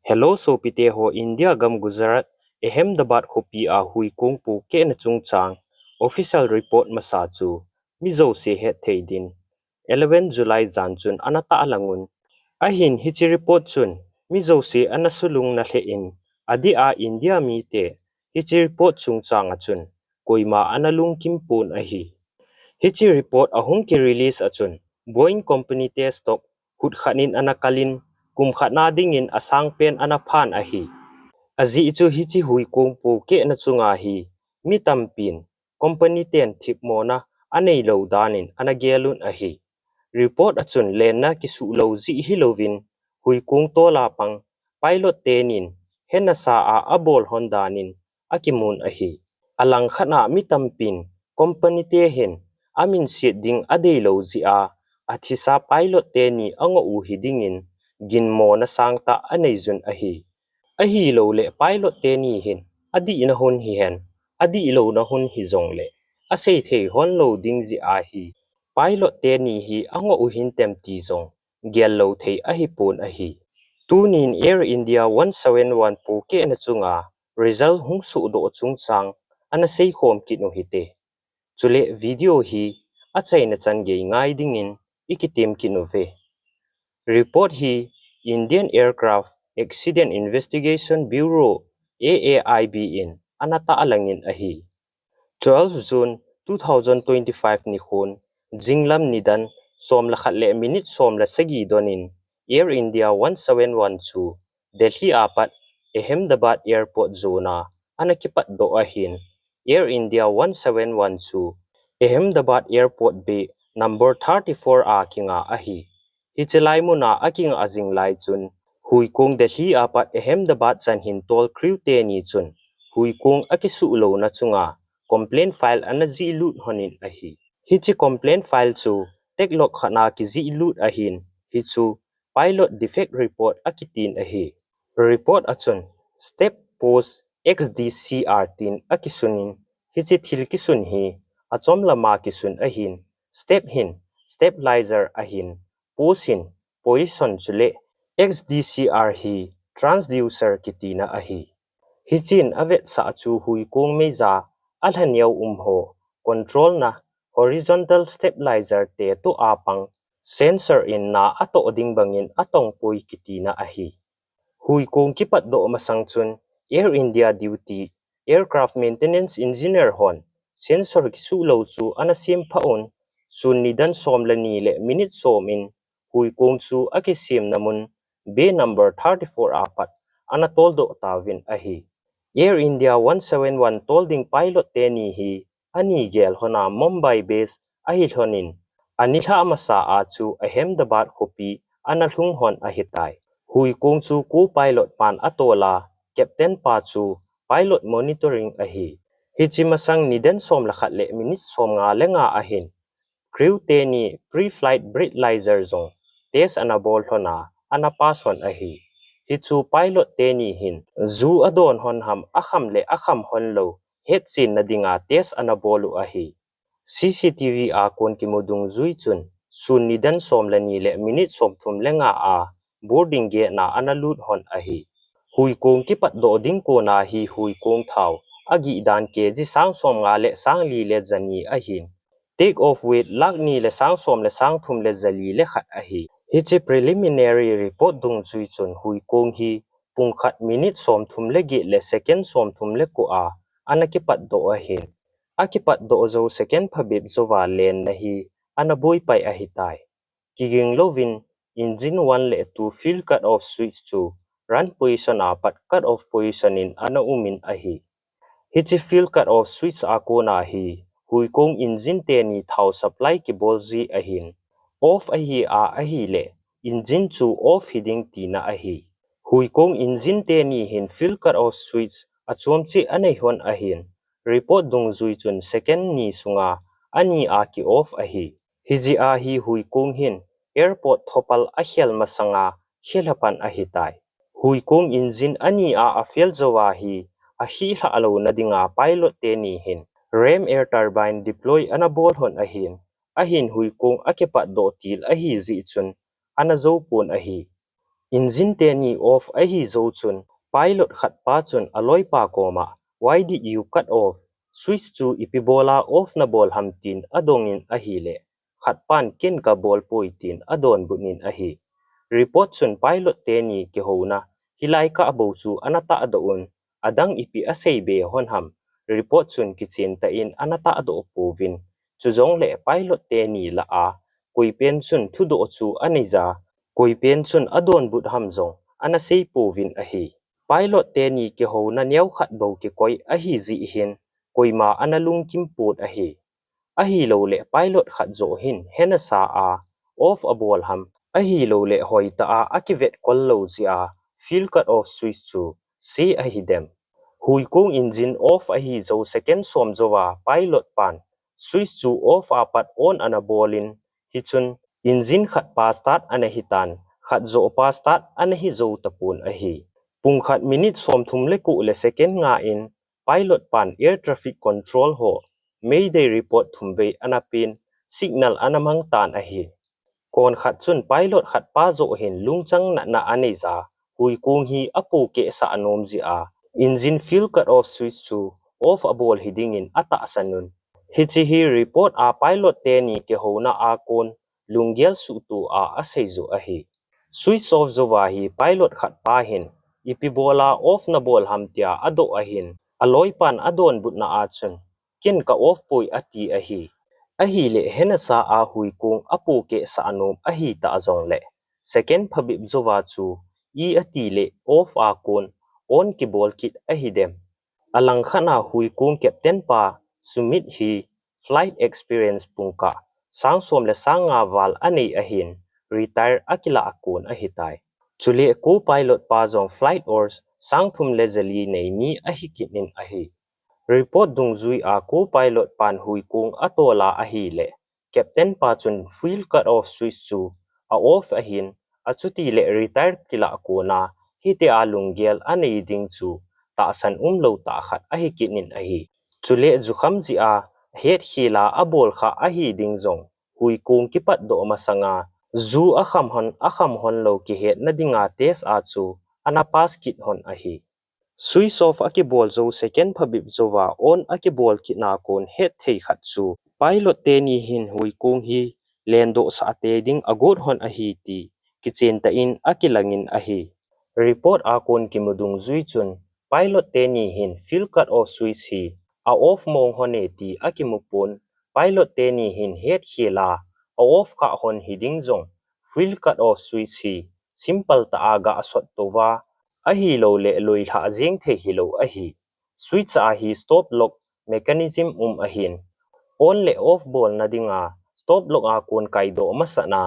Hello sopite ho India gam Gujarat Ahmedabad khopi a hui kong pu ke na chung chang official report masa chu mizo se he theidin 11 July jan chun anata alangun ahin hichi report chun mizo se anasulung na the in adi a India mi te hichi report chung chang achun koima analung kimpun ahi hichi report ahung ki release achun Boeing company te stock hut khanin anakalin kum khatna dingin asang pen anaphan ahi azi chu hichi hui kong pu ke na chunga hi mi tampin company ten thik mona anei lo danin anagelun ahi report achun lenna kisu lo zi hi lovin hui kong to la pang pilot tenin henna sa a abol hondanin akimun ahi alang khana mi tampin company te hen amin sit ding adei lo zi a athisa pilot te ni ango u hidingin ginmo na sangta anei zun ahi ahi lo le pilot te ni hin adi na hun hi hen adi lo na hun hi zong le asei thei hon lo ding zi a hi pilot te ni hi ango u hin tem ti zong gel lo thei ahi pun ahi tunin Air India 171 pu ke na chunga result hung su do chung chang ana sei khom ki no hi te chule video hi achai na chan ge ngai dingin ikitim ki no ve report hi Indian Aircraft Accident Investigation Bureau AAIB in anata alangin ahi 12 June 2025 ni khun jinglam nidan som la khatle minute som la sagi donin Air India 1712 Delhi apat Ahmedabad Airport zona anakipat do ahin Air India 1712 Ahmedabad Airport Bay number 34 a kinga ahi hichelai muna aking azing lai chun hui kong Delhi apat Ahmedabad chan hin tol crew te ni chun hui kong akisu lo na chunga complaint file anazi lut honin ahi hichi complaint file chu teklok khana ki zi lut ahin hichu pilot defect report akitin ahi report achun step post xdcr tin akisunin hichi thil kisun hi achom lama kisun ahin step hin stabilizer ahin posin position chule xdcr hi transducer kitina ahi hichin avet sa chu hui kong meiza alhaniau umho control na horizontal stabilizer te to apang sensor in na ato ding bangin atong poi kitina ahi hui kong kipat do masang chun Air India duty aircraft maintenance engineer hon sensor kisu lo chu anasim phaon sun nidan som lani le minute som in hui kong chu akisim namun bay number 34 apat anatol do tawin ahi Air India 171 tolding pilot te ni hi ani gel hona Mumbai base ahi honin anitha masa a chu Ahmedabad khopi analhung hon ahitai hui kong chu ku pilot pan atola captain pa chu pilot monitoring ahi hichimasang niden som la khatle minute som nga lenga ahin crew te ni pre-flight breathalyzer zong test anabol hona anapas hon ahi hichu pilot te ni hin zu adon hon ham akham le akham hon lo hetchin nadinga test anabolu ahi CCTV a kon ki modung zui chun sun nidan som lani le minute som thum lenga a boarding gate na analut hon ahi hui kong kipat do ding ko na hi hui kong thau agi dan ke ji sang som nga le sang li le zani ahin take off with lak ni le sang som le sang thum le zali le khat ahi hichi preliminary report dung chui chun hui kong hi pungkhat minute som thum le ge le second som thum le ko a anakipat do ahin akipat do zo second phabib zowa len na hi anaboi pai ahitai kiging lovin engine 1 le 2 fuel cut off switch to run position apat cut off position in ana umin ahi hichi fuel cut off switch akona hi hui kong engine te ni thau supply ki bolzi ahin off ahi a ahi le engine chu off hiding tina ahi hui kong engine te ni hin fuel cut off switch achomchi anei hon ahin report dung zui chun second ni sunga ani a ki off ahi hiji a hi hui kong hin airport thopal ahial masanga khelapan ahitai hui kong engine ani a afiel zowa hi ahi ha alo nadinga pilot te ni hin ram air turbine deploy anabol hon ahin hui kong akepa do til ahi zi chun anazo pon ahi engine te ni off a hi zo chun pilot khat pa chun aloi pa koma why did you cut off switch to ipibola off na ball hamtin adongin a hi le khat pan ken ka ball poitin adon bunin a hi report chun pilot te ni ke hona hilai ka abo chu anata adaun adang ipi asei be hon ham report chun kitchen ta in anata ado povin chuzong le pilot te ni la a kuipen chun thudo chu aniza kuipen chun adon but hamzong ana sei povin a hi pilot te ni ke hona nyau khat bo ke koi a hi zi hin koima analung kim put a hi lo le pilot khat zo hin hena sa a off a ball ham a hi lo le hoi ta a akivet kol lo zia fuel cut off switch chu see a hi dem hui kung engine off a hi zo second som zowa pilot pan switch chu off a pat on ana ballin hi chun engine khat pa start ana hitan khat zo pa start ana hi zo tapun a hi pung khat minute som thum le ku le second nga in pilot pan air traffic control ho mayday report thumve anapin signal anamang tan a hi kon khat chun pilot khat pa zo hin lungchang na aneza hui kung hi apu ke sa anom ji a engine fuel cut off switch chu off a ball hiding in ata sanun hichi hi report a pilot te ni ke hona a kon lunggel su tu a aseizu a hi switch off zowa hi pilot khat pa hin ipi bola off na ball hamtia ado a hin aloi pan adon but na a chun kin ka off poi ati a hi le hena sa a hui kung apu ke sa anom a hi ta azong le second phabib zowa chu I ati le off a kon on ki ball kit a hi dem alang khana hui kung captain pa sumit hi flight experience pungka sang som le sanga wal ani a hin retire akila akon a hitai chule ko pilot pa zong flight ors sang thum le zali nei mi a hi kinin a hi report dung zui a ko pilot pan hui kung atola a hi le captain pa chun fuel cut off switch chu a off a hin a chuti le retire kila ko na hi te a lunggel anei ding chu ta san lo ta khat a hi kinin a hi chule zu kham ji a het hila a bol kha a hi ding zong hui kung ki pat do masanga zu a kham hon lo ki het na dinga test a chu ana pass kit hon a hi switch off aki ball zo second phabib zowa on aki ball ki na kon het thei khat chu pilot te ni hin hui kung hi lendo sa te ding agot hon a hi ti kichen ta in akilangin a hi report a kon ki mudung zui chun pilot te ni hin fuel cut off switch hi a off mong hone ti aki mupon pilot te ni hin het hila a off kha hon hiding zong fuel cut off switch hi simple ta aga asot towa a hi lo le loi tha jeng the hi lo a hi switch a hi stop lock mechanism a hin on le off ball na dinga stop lock a kon kai do masana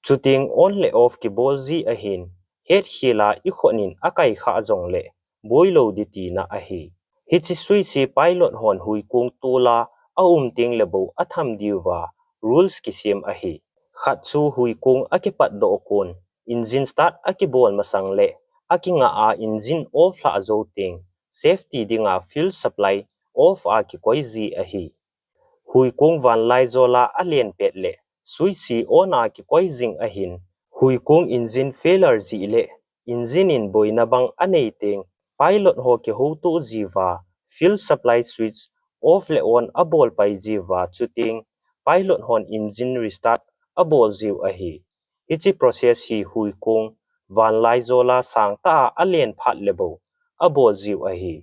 chuting on le off ki ball zi a hin het hila I khonin akai kha jong le boilo diti na a hi hichi switch si pilot hon hui kung tula a ting le bo atham diwa rules ki sim a hi khat chu hui kung akipat do kon engine start aki ball masang le akinga a engine off la zo ting safety dinga fuel supply off a ki koi zi a hi hui kung van lai zola alien pet le switch si on a ki koi jing a hin hui kung engine failure zi le engine in boina bang anei ting pilot ho ki ho tu jiwa fuel supply switch off le on a ball pai jiwa chuting pilot hon engine restart a ball ziu a hi ichi process hi hui kung van lai zola sang ta alien phat lebo a bol ziu a hi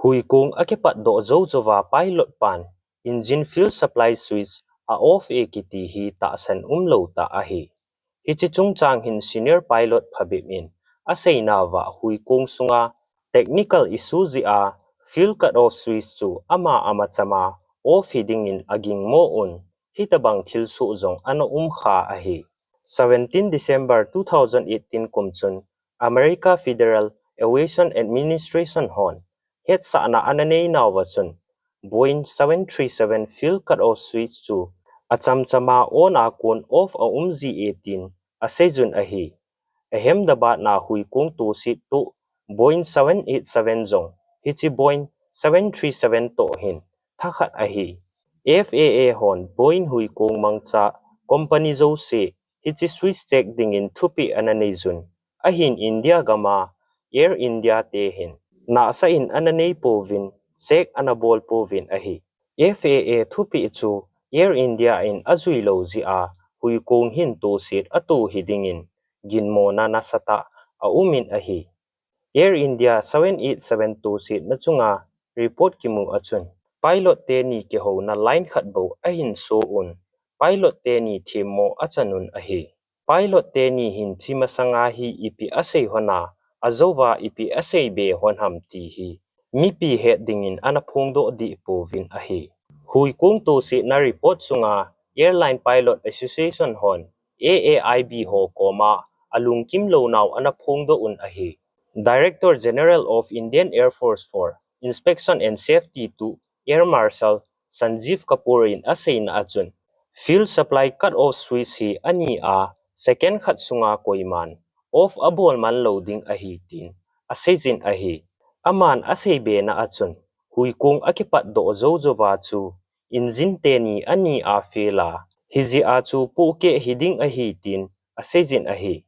hui kung akipat do zo zowa pilot pan engine fuel supply switch a off e kiti hi ta san lo ta a hi hichi chung chang hin senior pilot phabim in a seina wa hui kung sunga technical issue zi a fuel cut off switch chu ama chama off hiding in aging mo on hitabang thil su zong ano kha a hi 17 December 2018 kumchun America Federal Aviation Administration hon het sa na ananei nawachun Boeing 737 fuel cut off switch chu achamchama on a kon off a G18 a sejun a hi Ahmedabad na hui kung tu sit tu Boeing 787 zong hichi Boeing 737 to hin thakhat a hi FAA hon Boeing hui kung mangcha company zo se hichi switch check ding in thupi ananei jun ahin India gama Air India tehin na sa in ananay povin sek anabol povin ahi FAA thupi chu Air India in azui lo zia hui kong hin to sit atu hidingin ginmo na nasata a umin ahi Air India 7872 sit na chunga report kimu achun pilot te ni ke ho na line khat bo ahin so un pilot te ni thimo achanun ahi pilot te ni hin chima sanga hi ipi asei hona azova ipi asei be honham ti hi mi pi he dingin anaphung do di povin ahi hui kung to si na report chunga airline pilot association hon AAIB ho koma alung kim lo naw anaphung do un ahi Director General of Indian Air Force for Inspection and Safety to Air Marshal Sanjeev Kapoor in asay na achun fuel supply cut off switch hi ani a second khat sunga koiman off abol man loading ahi tin asejin ahi aman asay be na achun hui kung akipat do zowa chu engine te ni ani a fela hiji a chu pu ke hiding ahi tin asejin ahi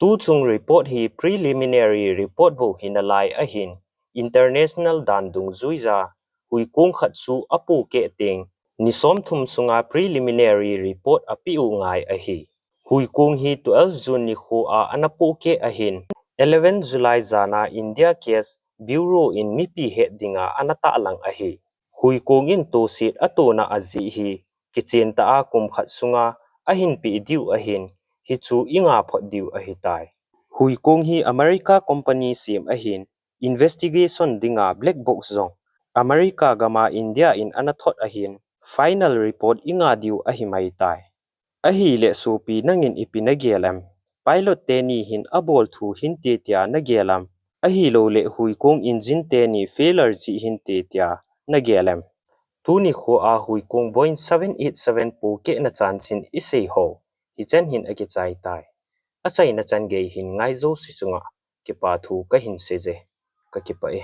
tu chung report hi preliminary report bo hinalai ahin international dandung zuiza hui kung khat chu apu ke teng nisom thum sunga preliminary report apiu ngai ahi hui kung hi 12 June ni khu a anapu ke ahin 11 July jana India case bureau in mipi he dinga anata lang ahi hui kung in to sit atuna azi hi kitchen ta a kum khat sunga ahin pi diu ahin hi chu inga phot diu ahitai hui kung hi America company sim ahin investigation dinga black box zong America gama India in anathot ahin final report inga diu ahimai tai ahi le supi nangin ipinagelam pilot te ni hin abol thu hin te tia nagelam ahi lo le hui kung engine te ni failure chi hin te tia nagelam tuni kho a hui kung Boeing 787 pu ke na chan chin isei ho hi chen hin ake chai tai achai na chan ge hin ngai zo si chunga ke pa thu ka hin se je ka ki pa e